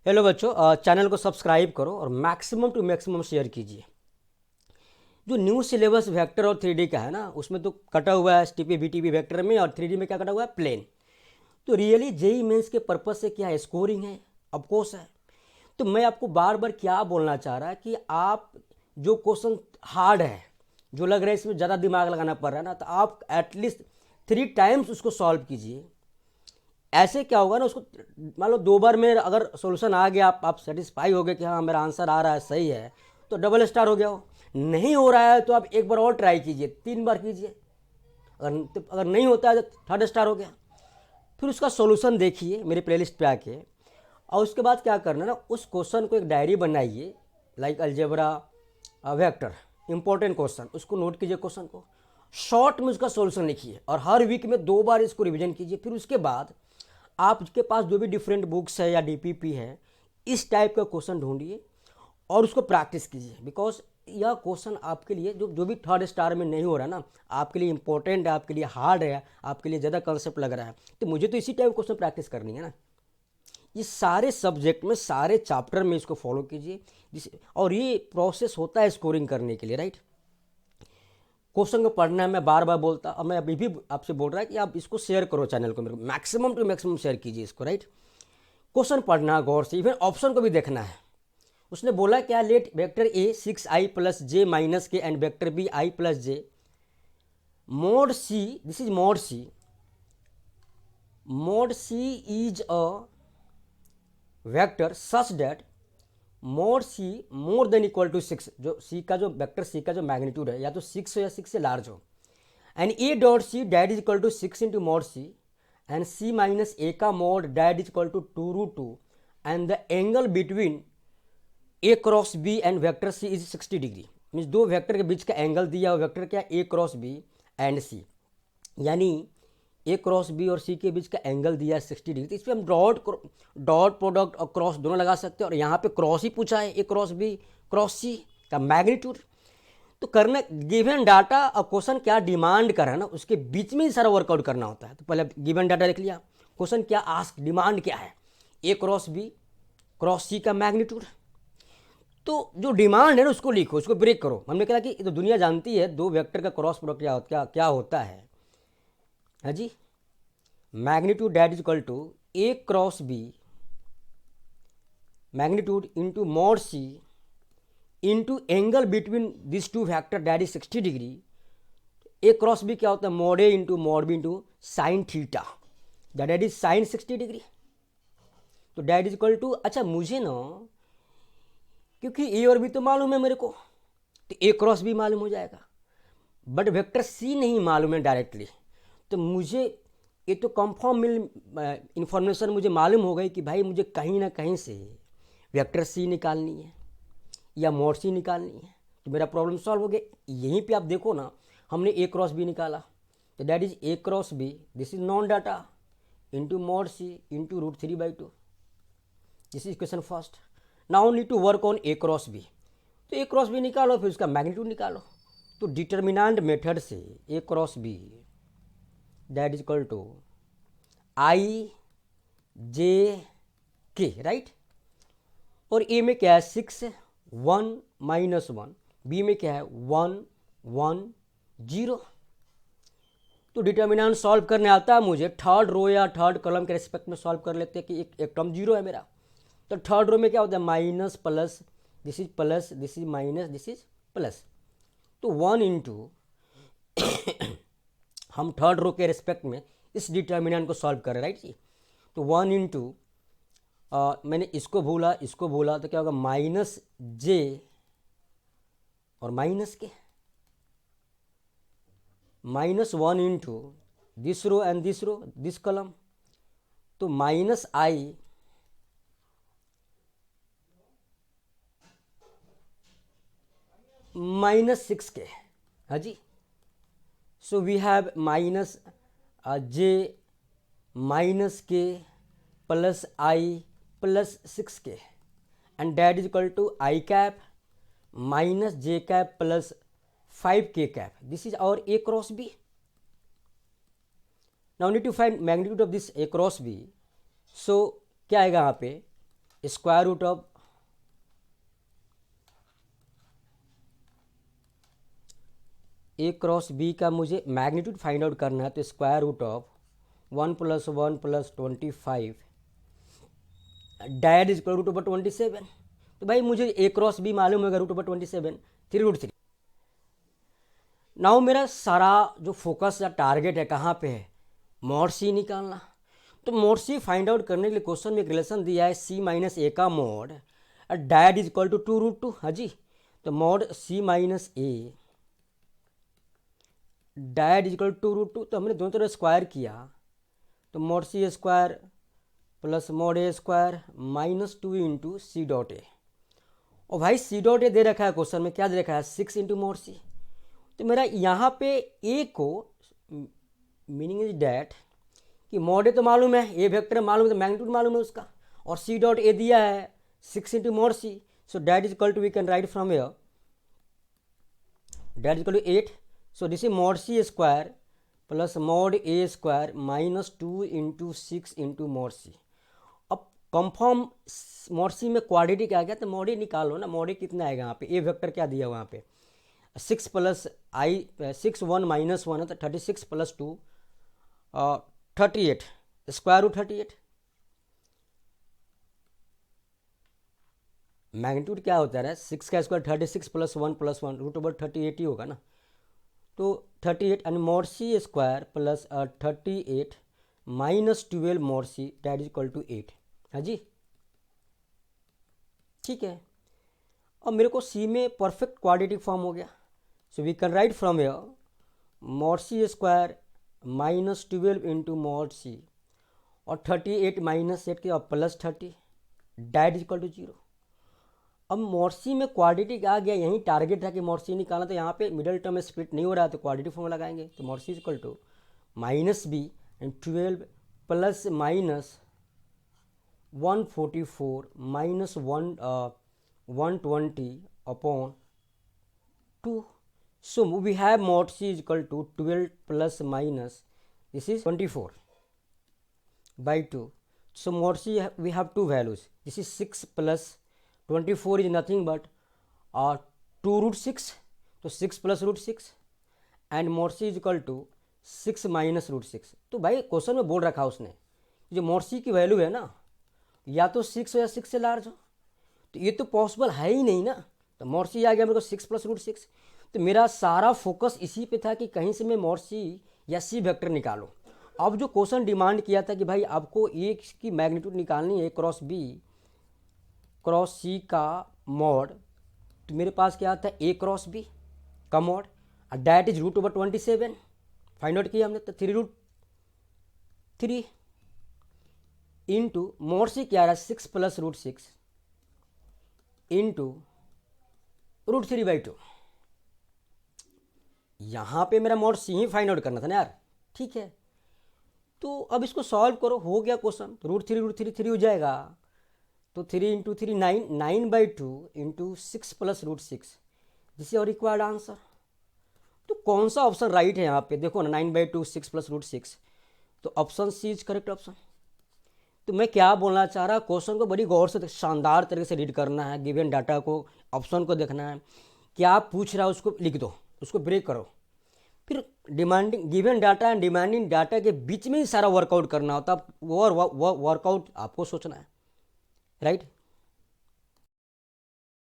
Hello बच्चों, channel को subscribe करो और मैक्सिमम टू मैक्सिमम शेयर कीजिए। जो न्यू सिलेबस वेक्टर और 3D का है ना, उसमें तो कटा हुआ है एसटीपी बीटीपी वेक्टर में, और 3D में क्या कटा हुआ है, प्लेन। तो रियली जेई मेंस के पर्पस से क्या है, स्कोरिंग है, ऑफकोर्स है। तो मैं आपको बार बार क्या बोलना चाह रहा है कि आप जो क्वेश्चन हार्ड है, जो लग रहा है इसमें ज़्यादा दिमाग लगाना पड़ रहा है ना, तो आप एटलीस्ट 3 टाइम्स उसको सॉल्व कीजिए। ऐसे क्या होगा ना, उसको मान लो 2 बार में अगर सॉल्यूशन आ गया, आप सेटिस्फाई हो गए कि हाँ मेरा आंसर आ रहा है, सही है, तो डबल स्टार हो गया हो। नहीं हो रहा है तो आप एक बार और ट्राई कीजिए, 3 बार कीजिए। अगर नहीं होता है तो थर्ड स्टार हो गया। फिर उसका सॉल्यूशन देखिए मेरे प्लेलिस्ट पे आके, और उसके बाद क्या करना ना, उस क्वेश्चन को एक डायरी बनाइए, like algebra vector, important question, उसको नोट कीजिए, क्वेश्चन को शॉर्ट में उसका सॉल्यूशन लिखिए, और हर वीक में 2 बार इसको रिवीजन कीजिए। फिर उसके बाद आपके पास जो भी डिफरेंट बुक्स है या डीपीपी है, इस टाइप का क्वेश्चन ढूंढिए और उसको प्रैक्टिस कीजिए। बिकॉज यह क्वेश्चन आपके लिए जो जो भी थर्ड स्टार में नहीं हो रहा ना, आपके लिए इंपॉर्टेंट है, आपके लिए हार्ड है, आपके लिए ज़्यादा कंसेप्ट लग रहा है, तो मुझे तो इसी टाइप क्वेश्चन प्रैक्टिस करनी है ना। ये सारे सब्जेक्ट में, सारे चैप्टर में इसको फॉलो कीजिए, जिस और ये प्रोसेस होता है स्कोरिंग करने के लिए, राइट। क्वेश्चन को पढ़ना है, मैं बार बार बोलता, और मैं अभी भी आपसे बोल रहा है कि आप इसको शेयर करो, चैनल को मेरे को मैक्सिमम टू मैक्सिमम शेयर कीजिए इसको, राइट। क्वेश्चन पढ़ना गौर से, इवन ऑप्शन को भी देखना है। उसने बोला क्या, let vector a 6i plus j minus k and vector b i plus j mod c, this is mod c is a vector such that mod c more than equal to 6, जो सी का जो vector C का जो magnitude है या तो 6 हो या 6 से लार्ज हो, and a dot c that is equal to 6 into mod c, and c minus ए का mod that is equal to 2√2, and the angle between a cross b and vector c is 60 degree. Means दो vector के बीच का angle दिया हुआ, vector क्या, a cross b and c, यानी a cross B और सी के बीच का एंगल दिया है 60 डिग्री। तो इस पर हम डॉट प्रोडक्ट और क्रॉस दोनों लगा सकते हैं, और यहाँ पे क्रॉस ही पूछा है, ए क्रॉस बी क्रॉस सी का मैग्नीट्यूड। तो करना, गिवन डाटा और क्वेश्चन क्या डिमांड कर रहा है ना, उसके बीच में ही सारा वर्कआउट करना होता है। तो पहले गिवन डाटा लिख लिया, क्वेश्चन क्या आस्क, डिमांड क्या है, ए क्रॉस बी क्रॉस सी का मैग्नीट्यूड। तो जो डिमांड है ना, उसको लिखो, उसको ब्रेक करो। हमने कहा कि तो दुनिया जानती है दो वेक्टर का क्रॉस प्रोडक्ट क्या होता है जी, magnitude that is equal to a cross b magnitude into mod C into angle between this two factor that is 60 degree. A cross b क्या होता है, mod a into mod b into sine theta, that is sine 60 degree. तो that is equal to, अच्छा मुझे ना, क्योंकि ए और B तो मालूम है मेरे को, तो ए क्रॉस बी मालूम हो जाएगा, बट वेक्टर सी नहीं मालूम है डायरेक्टली। तो मुझे ये तो कंफर्म इंफॉर्मेशन मुझे मालूम हो गई कि भाई मुझे कहीं ना कहीं से वेक्टर सी निकालनी है या मोड सी निकालनी है। तो मेरा प्रॉब्लम सॉल्व हो गया। यहीं पे आप देखो ना, हमने ए क्रॉस बी निकाला, तो that is A cross B, this is non data, into mod C into √3/2, this is question first. Now need to work on A cross B. तो ए क्रॉस बी निकालो, फिर उसका मैग्नीट्यूड निकालो। तो determinant method से a cross b that is equal to i j k, right. और ए में क्या है, 6 1 -1, बी में क्या है 1 1 0। तो डिटर्मिनेंट सॉल्व करने आता है मुझे, थर्ड रो या थर्ड कॉलम के रिस्पेक्ट में सॉल्व कर लेते हैं कि एक टर्म 0 है मेरा। तो थर्ड रो में क्या होता है, minus plus, this is plus, this is minus, this is plus. तो 1 इंटू हम थर्ड रो के रिस्पेक्ट में इस डिटर्मिनेंट को सॉल्व करें, राइट जी। तो 1 इंटू मैंने इसको भूला तो क्या होगा, माइनस जे और minus k, -1 into this row and this row, this column, तो माइनस आई -6 के, हाँ जी। So we have minus j minus k plus i plus 6 k, and that is equal to i cap minus j cap plus 5k cap, this is our a cross b. Now need to find magnitude of this a cross b. So क्या आएगा यहाँ पे, square root of a cross B का मुझे magnitude find out करना है, तो square root of 1 + 1 + 25 that is equal root over 27। तो भाई मुझे ए क्रॉस बी मालूम होगा, रूट ओवर 27 3√3। नाउ मेरा सारा जो फोकस या टारगेट है कहाँ पे है, मॉड सी निकालना। तो मॉड सी फाइंड आउट करने के लिए क्वेश्चन में एक रिलेशन दिया है सी माइनस ए का mod that is equal to 2√2। हाँ जी, तो mod C minus A that is equal to √2। तो हमने दोनों तरफ स्क्वायर किया, तो mod C square plus mod A square -2 into C dot A. और भाई सी डॉट ए दे रखा है क्वेश्चन में, क्या दे रखा है 6 इंटू मॉड सी। तो मेरा यहाँ पे ए को मीनिंग इज डैट कि मॉड ए तो मालूम है, ए वेक्टर मालूम है, तो मैग्नीट्यूड मालूम है उसका, और सी डॉट ए दिया है 6 into mod C. So that is equal to we can write from here that is equal to 8। So this is mod C square plus mod A square -2 into 6 into mod C. अब confirm mod सी में quadratic आ गया, तो mod ए निकालो ना, mod ए कितना आएगा यहाँ पे, ए वेक्टर क्या दिया वहाँ पे 6 + i 6 1 -1 है, तो 36 + 2 38 स्क्वायर रूट 38। मैग्नीट्यूड क्या होता है 6 का स्क्वायर 36 + 1 + 1 रूट ओवर 38 ही होगा ना। तो 38 and mod C square plus 38 -12 mod C that is equal to 8। हाँ जी, ठीक है। अब मेरे को सी में परफेक्ट क्वाड्रेटिक फॉर्म हो गया। So we can write from here mod C square -12 into mod C और 38 -8 के और +30 डैट इज इक्वल टू 0। अब मॉड सी में क्वाड्रेटिक आ गया, यही टारगेट था कि मॉड सी निकालना, तो यहाँ पे मिडल टर्म स्प्लिट नहीं हो रहा है, तो क्वाड्रेटिक फॉर्म लगाएंगे। तो mod C is equal to -b and 12 plus minus 144 minus 120 upon 2। So we have mod c is equal to 12 plus minus this is 24 by 2. So mod c we have two values. This is 6 plus 24 is nothing but 2√6. So 6 plus √6 and mod c is equal to 6 minus √6. तो भाई question में बोल रखा उसने जो mod c की value है ना, या तो 6 हो या 6 से लार्ज हो, तो ये तो पॉसिबल है ही नहीं ना। तो mod c आ गया मेरे को 6 + √6। तो मेरा सारा फोकस इसी पे था कि कहीं से मैं मॉड सी या सी वेक्टर निकालूं। अब जो क्वेश्चन डिमांड किया था कि भाई आपको ए की मैग्नीट्यूड निकालनी है क्रॉस बी क्रॉस सी का मॉड, तो मेरे पास क्या आता है ए क्रॉस बी का mod that is root over 27 find out किया हमने। तो 3√3 इंटू मॉड सी क्या रहा 6 + √6 इंटू √3/2। यहाँ पे मेरा मॉड सी ही फाइंड आउट करना था ना यार, ठीक है। तो अब इसको सॉल्व करो, हो गया क्वेश्चन। तो √3 हो जाएगा, तो 3 × 3 9 9/2 इंटू 6 + √6 दिस इज और रिक्वायर्ड आंसर। तो कौन सा ऑप्शन राइट है यहाँ पे, देखो ना 9/2 6 + √6, तो option C is correct option. तो मैं क्या बोलना चाह रहा, क्वेश्चन को बड़ी गौर से शानदार तरीके से रीड करना है, गिवन डाटा को ऑप्शन को देखना है, क्या पूछ रहा है उसको लिख दो, उसको ब्रेक करो, फिर demanding given data and demanding data के बीच में ही सारा वर्कआउट करना होता है। वो वर्कआउट आपको सोचना है, राइट।